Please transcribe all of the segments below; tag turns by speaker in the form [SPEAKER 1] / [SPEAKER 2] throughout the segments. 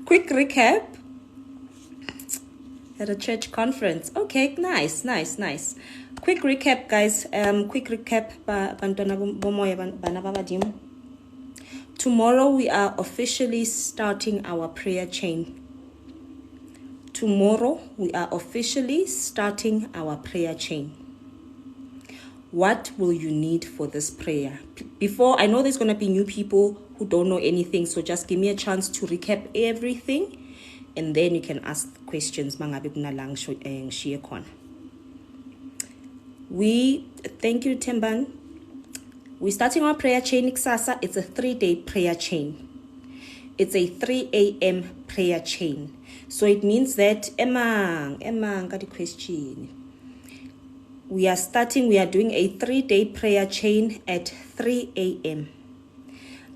[SPEAKER 1] Quick recap. At a church conference. Okay, nice. Quick recap, guys. Quick recap. Tomorrow we are officially starting our prayer chain. What will you need for this prayer? Before, I know there's going to be new people who don't know anything, so just give me a chance to recap everything, and then you can ask questions. Thank you, Temban. We're starting our prayer chain, Ksasa. It's a 3-day prayer chain. It's a 3 a.m. prayer chain. So it means that, Emma, got a question. We are doing a 3-day prayer chain at 3 a.m.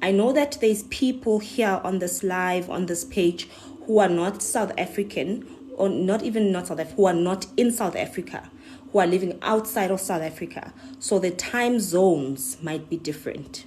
[SPEAKER 1] I know that there's people here on this live, on this page, who are not South African, or not even not South Africa, who are not in South Africa, who are living outside of South Africa. So the time zones might be different.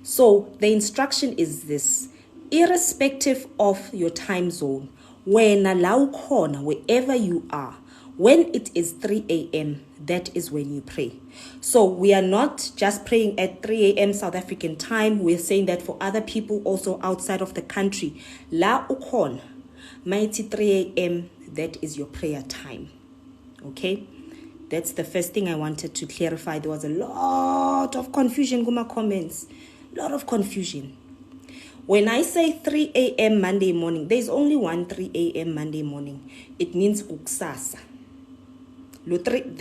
[SPEAKER 1] So the instruction is this: irrespective of your time zone, wherever you are, when it is 3 a.m., that is when you pray. So we are not just praying at 3 a.m. South African time. We're saying that for other people also outside of the country, la ukhona, mighty 3 a.m., that is your prayer time. Okay? That's the first thing I wanted to clarify. There was a lot of confusion in my comments. A lot of confusion. When I say 3 a.m. Monday morning, there's only one 3 a.m. Monday morning. It means uksasa. The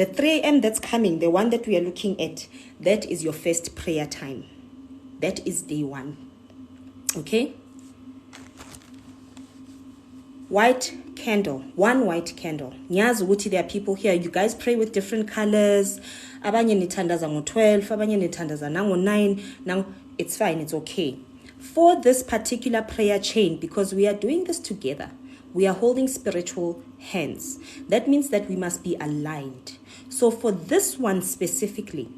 [SPEAKER 1] 3 a.m. that's coming, the one that we are looking at, that is your first prayer time. That is day 1. Okay? White candle. 1 white candle. Nyazi ukuthi there are people here. You guys pray with different colors. Abanye nithandaza ngo-12, abanye nithandaza nango-9. Now, it's fine. It's okay. For this particular prayer chain, because we are doing this together, we are holding spiritual hands. That means that we must be aligned. So for this one specifically,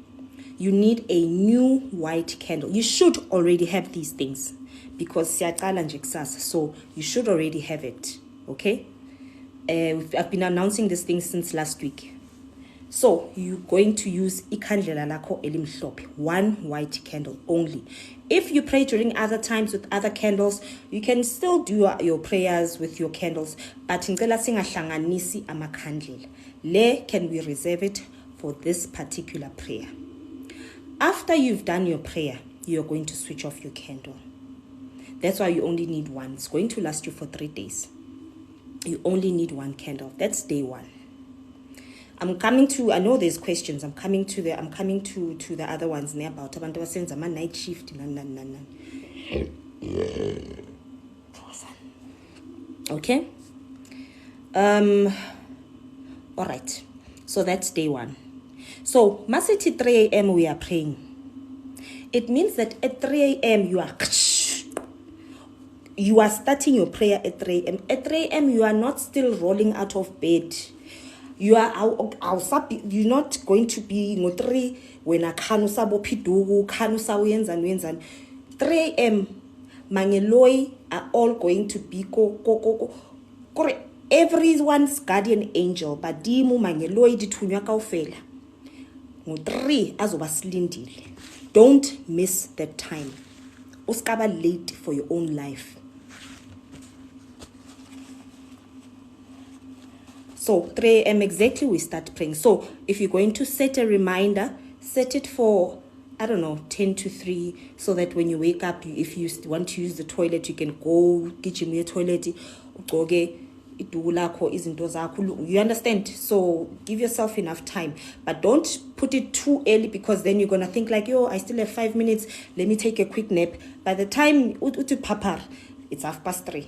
[SPEAKER 1] you need a new white candle. You should already have these things, because so you should already have it. Okay? I've been announcing this thing since last week. So you're going to use ikandlela lakho elimhlophe, 1 white candle only. If you pray during other times with other candles, you can still do your prayers with your candles. But ngicela singahlanganisi amakhandlela. Le can we reserve it for this particular prayer. After you've done your prayer, you're going to switch off your candle. That's why you only need 1. It's going to last you for 3 days. You only need 1 candle. That's day 1. I'm coming to, I know there's questions. I'm coming to the other ones now about abantu basenza ama night shift. Okay? All right. So that's day 1. So, Masiti 3 a.m. we are praying. It means that at 3 a.m. you are starting your prayer at 3 a.m. At 3 a.m. you are not still rolling out of bed. You're not going to be ngotri when a kanusa bopidugu kanusa wenzan 3 a.m. mangeloi are all going to be everyone's guardian angel badimu mangeloi dithunywa kaofela ngo3 azoba silindile. Don't miss that time. Uskaba late for your own life. So 3 a.m. exactly we start praying. So if you're going to set a reminder, set it for, I don't know, 10 to 3, so that when you wake up, if you want to use the toilet, you can go get your toilet. You understand? So give yourself enough time. But don't put it too early, because then you're going to think like, yo, I still have 5 minutes. Let me take a quick nap. By the time it's 3:30.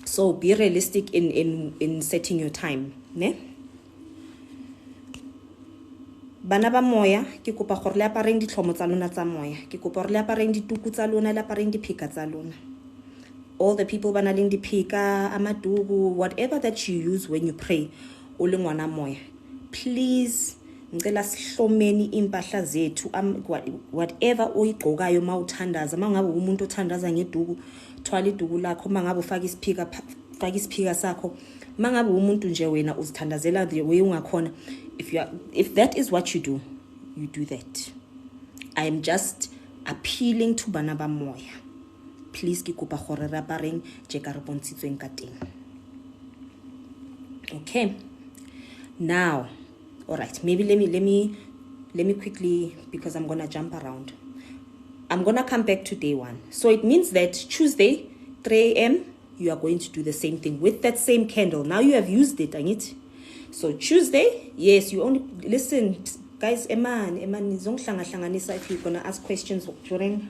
[SPEAKER 1] So be realistic in setting your time. Ne? Bana ba moya, ke kopa gore le apareng ditlhomo tsa lona tsa moya. Ke kopa gore le apareng dituku tsa lona, le apareng diphika tsa lona. All the people bana leng diphika, amadugu, whatever that you use when you pray, o le ngwana moya. Please, ngicela sihlomeni impahla zethu, whatever oyigqokayo mawuthandaza, mangabe umuntu othandaza ngeduku, thwala iduku lakho mangabe ufaka isiphika sakho mangabe umuntu nje wena uzithandazela the way ungakhona. If that is what you do, you do that. I am just appealing to bana ba moya. Please ke kopa gore re apareng je ka re bontshitsweng ka teng. Okay, now, all right, maybe let me quickly, because I'm gonna jump around. I'm gonna come back to day one. So it means that Tuesday 3 a.m. you are going to do the same thing with that same candle. Now you have used it, ain't it? So Tuesday, yes, you only listen, guys. Eman, if you're gonna ask questions during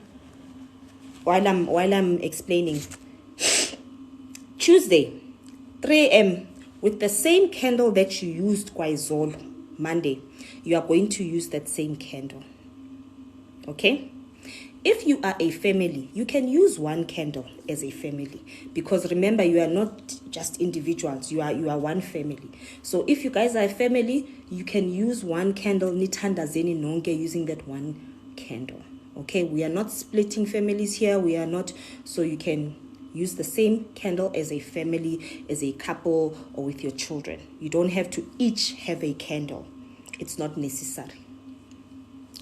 [SPEAKER 1] while I'm explaining. Tuesday 3 a.m. with the same candle that you used Kwaizolo Monday, you are going to use that same candle. Okay? If you are a family, you can use one candle as a family, because remember, you are not just individuals, you are one family. So if you guys are a family, you can use one candle, nithandazeni nonke, using that one candle. Okay, we are not splitting families here, we are not, so you can use the same candle as a family, as a couple, or with your children. You don't have to each have a candle. It's not necessary.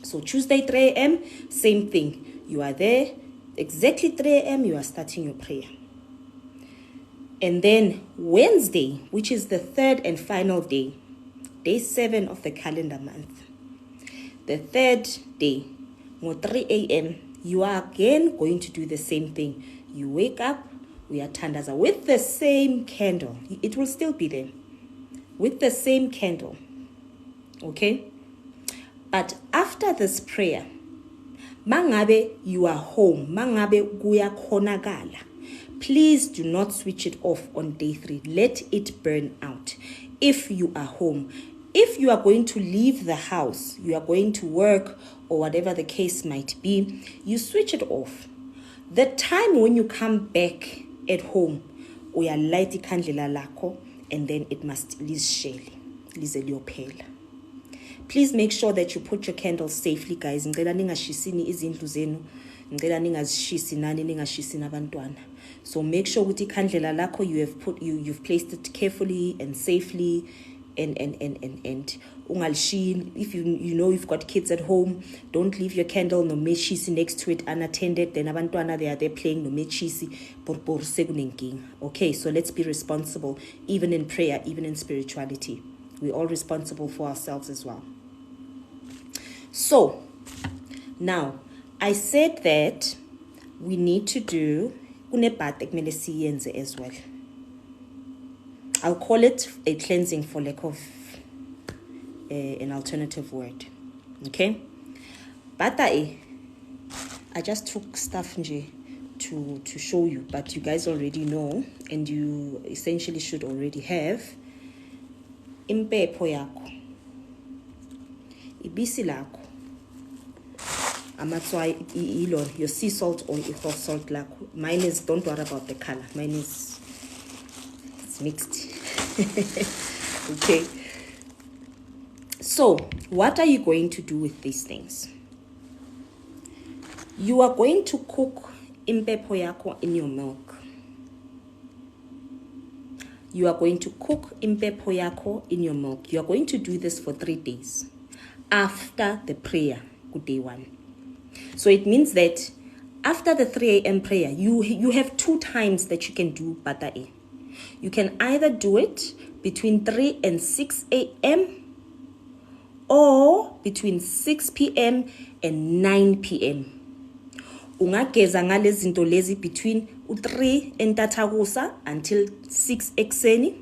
[SPEAKER 1] So Tuesday 3 a.m., same thing. You are there, exactly 3 a.m., you are starting your prayer. And then Wednesday, which is the third and final day, day 7 of the calendar month. The third day, 3 a.m., you are again going to do the same thing. You wake up, we are tandaza with the same candle. It will still be there. With the same candle. Okay? But after this prayer, mangabe you are home, mangabe kuya khonakala, please do not switch it off on day 3. Let it burn out. If you are home, if you are going to leave the house, you are going to work or whatever the case might be, you switch it off. The time when you come back at home, uya light ikandlela lakho, and then it must lize liyophela. Please make sure that you put your candles safely, guys. Ngicela ningashisini izindlu zenu, ngicela ningashisi nani, ningashisi nabantwana. So make sure ukuthi ikandlela lakho you've placed it carefully and safely, and ungalishiyi. If you know you've got kids at home, don't leave your candle no mechisi next to it unattended. Then abantwana, they are there playing no mechisi borbor sekunenkinga. Okay, so let's be responsible, even in prayer, even in spirituality. We're all responsible for ourselves as well. So now I said that we need to do as well. I'll call it a cleansing for lack of an alternative word. Okay? But I just took stuff to show you, but you guys already know, and you essentially should already have. Impepho yakho, ibisi lakho, amatswai ilo, your sea salt or your salt lakho. Mine is, don't worry about the color, mine is, it's mixed. Okay, so what are you going to do with these things? You are going to cook impepho yakho in your milk. You are going to cook impepho yakho in your milk. You are going to do this for 3 days after the prayer, good day 1. So it means that after the 3 a.m. prayer, you have 2 times that you can do bata e. You can either do it between 3 and 6 a.m. or between 6 p.m. and 9 p.m. Ungageza ngalezi zinto lezi between 3 entatakusa until 6 ekseni,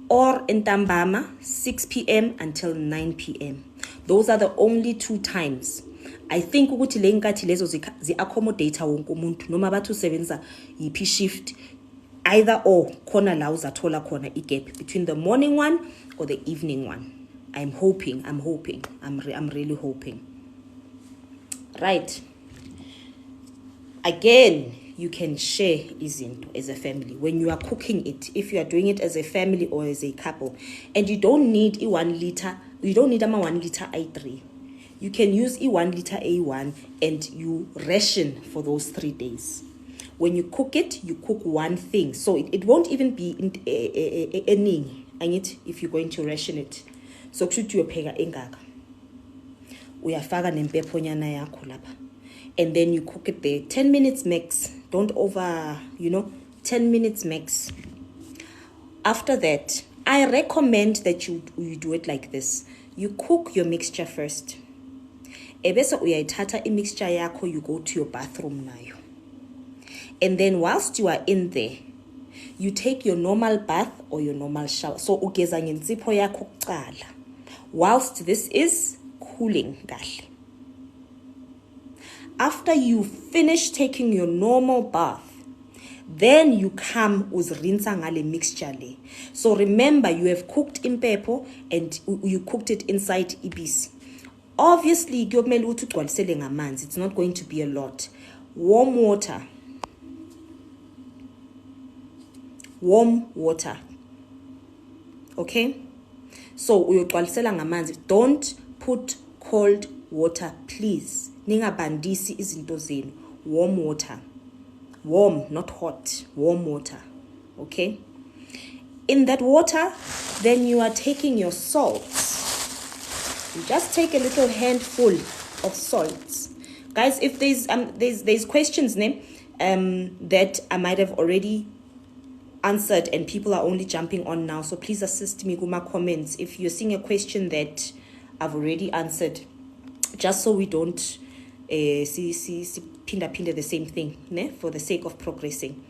[SPEAKER 1] or entambama 6 p.m. until 9 p.m. Those are the only 2 times. I think ukuthi le nkathi lezo zi accommodate wonke umuntu noma bathu sebenza yipi shift, either or khona la uzathola khona igap between the morning one or the evening one. I'm really hoping. Right. Again, you can share izinto as a family when you are cooking it. If you are doing it as a family or as a couple, and you don't need 1 liter, you don't need 1 liter A3. You can use 1 liter A1 and you ration for those 3 days. When you cook it, you cook one thing. So it won't even be any. I need if you're going to ration it. So kushuthi uyopheka engaka. Uyafaka nempeponyana yakho lapha. And then you cook it there. 10 minutes max. Don't over, 10 minutes max. After that, I recommend that you do it like this. You cook your mixture first. Ebese uyayithatha imixture yakho, you go to your bathroom nayo. And then whilst you are in there, you take your normal bath or your normal shower. So ugeza ngensipho yakho kuqala. Whilst this is cooling kahle. After you finish taking your normal bath, then you come uzrinsa ngale mixture le. So remember, you have cooked impepo and you cooked it inside ibisi. Obviously, it's not going to be a lot. Warm water. Warm water. Okay? So uyogcwalisela ngamanzi. Don't put cold water, please. Ningabandisi izinto zenu. Warm water. Warm, not hot. Warm water. Okay? In that water, then you are taking your salts. You just take a little handful of salts. Guys, if there's questions that I might have already answered and people are only jumping on now, so please assist me with my comments if you're seeing a question that I've already answered, just so we don't see pinda the same thing, for the sake of progressing.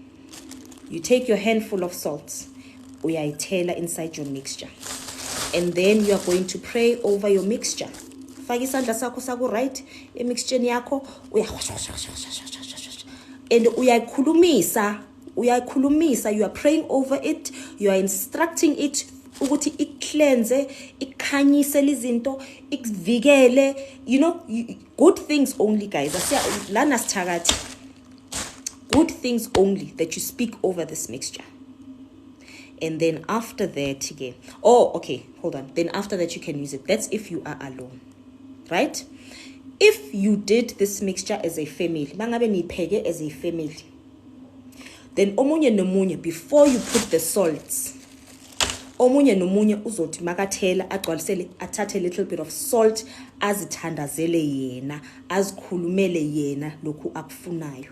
[SPEAKER 1] You take your handful of salts, uyayithela inside your mixture, and then you are going to pray over your mixture. Faka isandla sakho saku right emixture yakho, and uyayikhulumisa, you are praying over it, you are instructing it ukuthi ikcleanse, ikhanyise lizinto, ikvikele, good things only, guys. Lana sithakathi. Good things only that you speak over this mixture. And then after that again, hold on. Then after that you can use it. That's if you are alone, right? If you did this mixture as a family, mangabe nipheke as a family, then omunye nomunye, before you put the salts, omunye nomunye uzothi makathela agcwalisele, athathe a little bit of salt, azithandazele yena, azikhulumele yena lokhu akufunayo.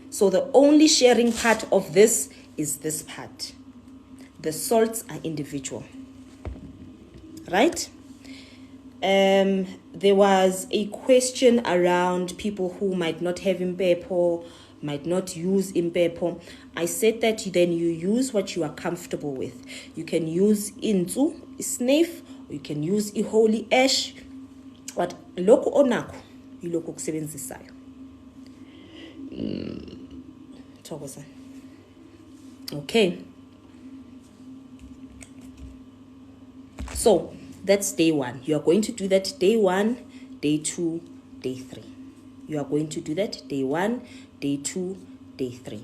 [SPEAKER 1] So the only sharing part of this is this part. The salts are individual, right? There was a question around people who might not have impepo, might not use impepo. I said that then you use what you are comfortable with. You can use inzu, snake, or you can use holy ash. But loku onako, iloko kusebenzisayo. Thokozani. Okay. So that's day 1. You are going to do that day 1, day 2, day 3. You are going to do that day 1, day 2, day 3.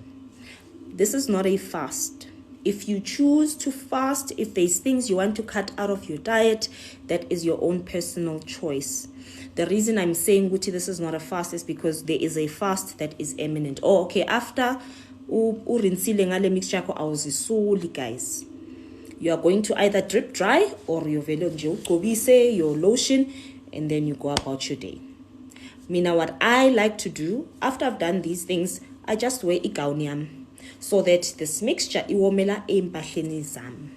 [SPEAKER 1] This is not a fast. If you choose to fast, if there's things you want to cut out of your diet, that is your own personal choice. The reason I'm saying, Guti, this is not a fast is because there is a fast that is imminent. Oh, okay, after urinsile ngale mixture yako awuzisuli, guys. You are going to either drip dry or your velo nje ugcobise your lotion, and then you go about your day. Mina, what I like to do after I've done these things, I just wear igown yam so that this mixture iwomela empahleni zam.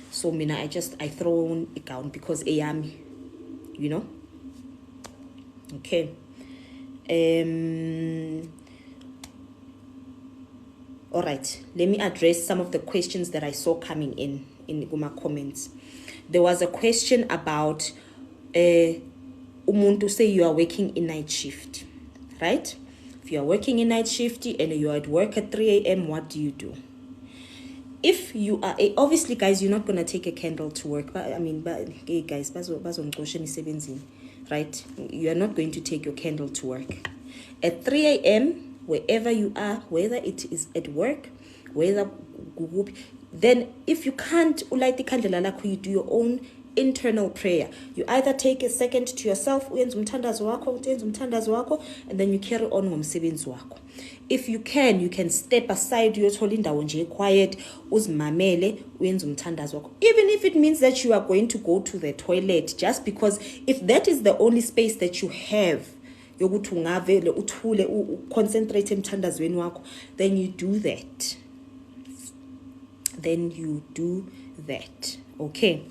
[SPEAKER 1] So mina, I throw on a gown because eyami, Okay. All right, let me address some of the questions that I saw coming in my comments. There was a question about umuntu say you are working in night shift, right? If you are working in night shift and you are at work at 3 a.m., what do you do? If you are obviously, guys, you're not gonna take a candle to work. But hey, guys, right? You are not going to take your candle to work at 3 a.m. Wherever you are, whether it is at work, whether then if you can't light the candle, you do your own internal prayer. You either take a second to yourself, and then you carry on ngomsebenzi wakho. if you can step aside, uyothola indawo nje quiet, uzimamele, uyenze umthandazo wakho. Even if it means that you are going to go to the toilet, just because if that is the only space that you have, yokuthi ungavele uthule concentrate emthandazweni wakho, then you do that. Okay.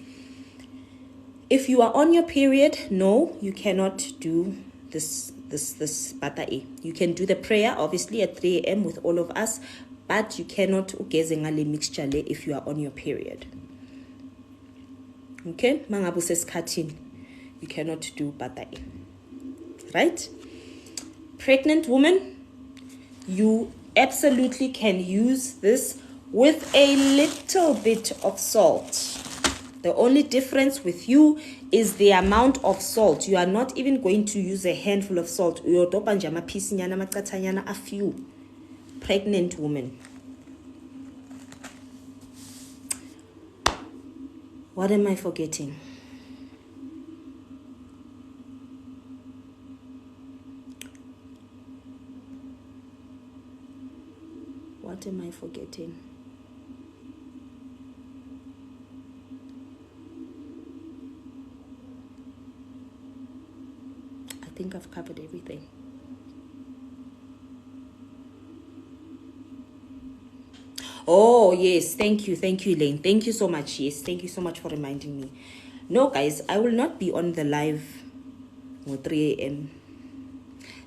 [SPEAKER 1] If you are on your period, no, you cannot do this batae. You can do the prayer obviously at 3 a.m. with all of us, but you cannot ugeze ngale mixture le if you are on your period. Okay, mangabu sesikhathini, you cannot do batae. Right? Pregnant woman, you absolutely can use this with a little bit of salt. The only difference with you is the amount of salt. You are not even going to use a handful of salt. A few. Pregnant woman. What am I forgetting? What am I forgetting? I think I've covered everything. Oh, yes. Thank you, Elaine. Thank you so much. Yes, thank you so much for reminding me. No, guys, I will not be on the live at 3 a.m.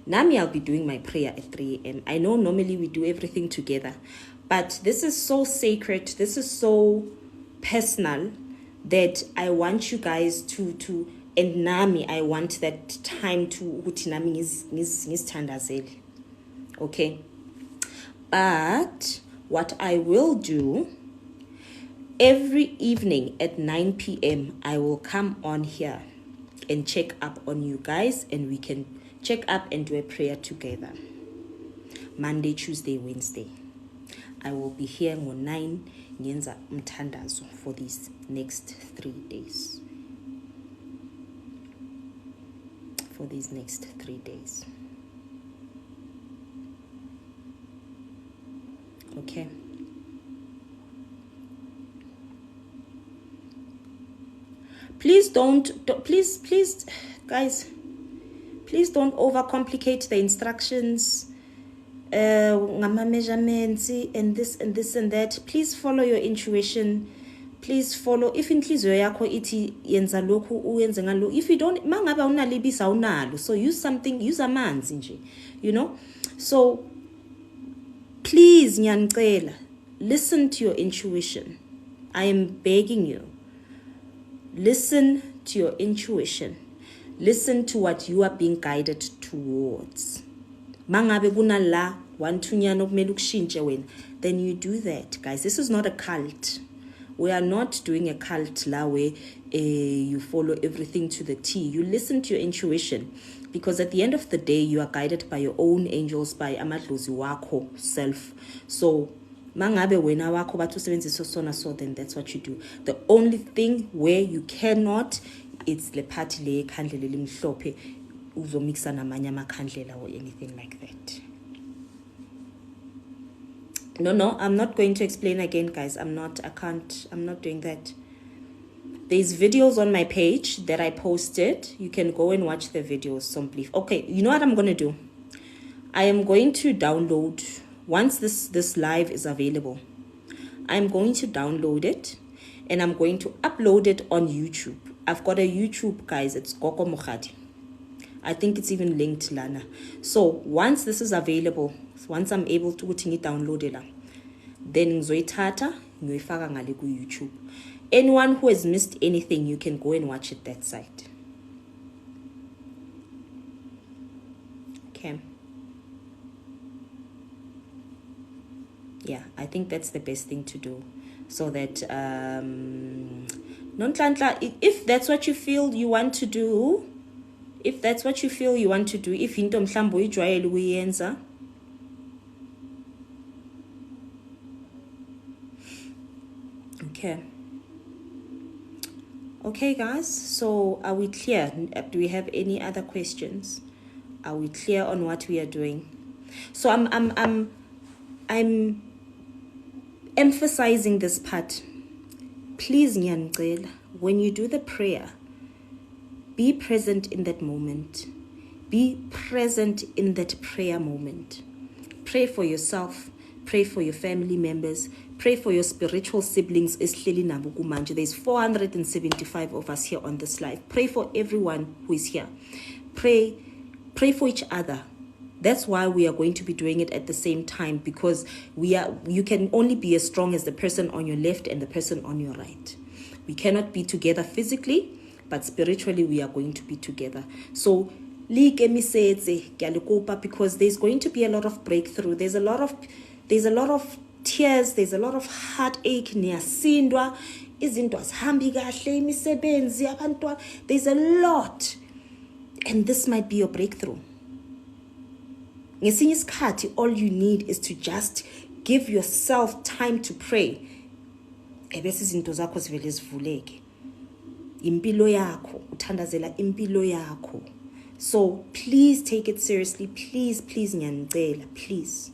[SPEAKER 1] Nami, I'll be doing my prayer at 3 a.m. I know normally we do everything together, but this is so sacred. This is so personal that I want you guys to and Nami, I want that time to ukuthi nami ngizithandazele. Okay? But what I will do, every evening at 9 p.m., I will come on here and check up on you guys, and we can check up and do a prayer together. Monday, Tuesday, Wednesday. I will be here on 9 nyenza mthandazo for these next 3 days. For these next 3 days. Okay. Please please, guys, please don't overcomplicate the instructions, measurements, and this and this and that. Please follow your intuition. Please follow. If inhliziyo yakho ithi yenza lokhu uyenze ngalo, if you don't, mangabe unalibisa unalo, so use something, use amanzi nje, you know. So please nyanicela, listen to your intuition. I am begging you. Listen to your intuition. Listen to what you are being guided towards. Mangabe kunala wantunyana okumele ukushintshe wena, then you do that, guys. This is not a cult. We are not doing a cult la where you follow everything to the T. You listen to your intuition, because at the end of the day, you are guided by your own angels, by amadlozi wako self. So mangabe wena wako bathu sebenzisa sona, so then that's what you do. The only thing where you cannot, it's le party le khandlela limhlophe uzomixa namanye amakhandlela or anything like that. No, I'm not going to explain again, guys. I'm not doing that. There's videos on my page that I posted. You can go and watch the videos simply. Okay, you know what I'm going to do? I am going to download, once this live is available, I'm going to download it and I'm going to upload it on YouTube. I've got a YouTube, guys. It's Gogo Mokgadi. I think it's even linked, Lana. So once this is available, once I'm able to download it, then ngizoyithatha ngiyoyifaka ngale ku YouTube. Anyone who has missed anything, you can go and watch it that site. Okay. Yeah, I think that's the best thing to do, so that if that's what you feel you want to do, if into mhlambo uyijwayele ukuyenza, okay guys, so are we clear? Do we have any other questions? Are we clear on what we are doing? So I'm emphasizing this part. Please, nyanicela, when you do the prayer, be present in that moment. Be present in that prayer moment. Pray for yourself. Pray for your family members. Pray for your spiritual siblings. There's 475 of us here on this live. Pray for everyone who is here. Pray for each other. That's why we are going to be doing it at the same time, because you can only be as strong as the person on your left and the person on your right. We cannot be together physically, but spiritually we are going to be together. So because there's going to be a lot of breakthrough. There's a lot of tears, there's a lot of heartache. There's a lot, and this might be your breakthrough. All you need is to just give yourself time to pray. Impilo yakho, uthandazela impilo yakho. So please take it seriously. Please, nyanicela, please.